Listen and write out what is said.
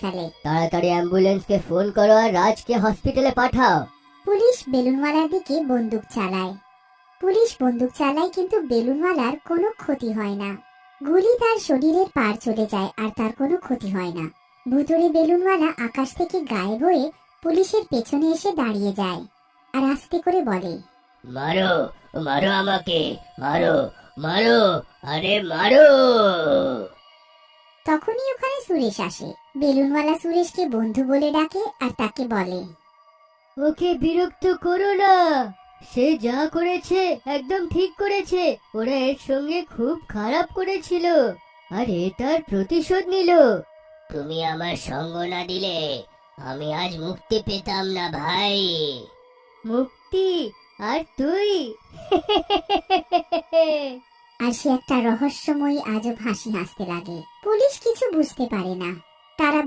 ফেলে। তাড়াতাড়ি অ্যাম্বুলেন্সকে ফোন করো আর রাজকে হসপিটালে পাঠাও। পুলিশ বেলুনওয়ালার দিকে বন্দুক চালায়। কিন্তু বেলুনওয়ালার কোনো ক্ষতি হয় না। গুলি তার শরীরের পার চলে যায় আর তার কোনো ক্ষতি হয় না। ভুতুড়ে বেলুনওয়ালা আকাশ থেকে গায়েব হয়ে পুলিশের পেছনে এসে দাঁড়িয়ে যায় আর আস্তে করে বলে, মারো, মারো আমাকে, মারো, মারো, আরে মারো। তখনই ওখানে সুরেশ আসে। বেলুনওয়ালা সুরেশকে বন্ধু বলে ডাকে আর তাকে বলে, ওকে বিরক্ত করো না, সে যা করেছে একদম ঠিক করেছে। ওরা এর সঙ্গে খুব খারাপ করেছিল আর এ তার প্রতিশোধ নিল। তুমি আমার সঙ্গ না দিলে আমি আজ মুক্তি পেতাম না ভাই। মুক্তি? আর তুই? আর সে একটা রহস্যময়ী আজব হাসি হাসতে লাগে। পুলিশ কিছু বুঝতে পারে না। তারা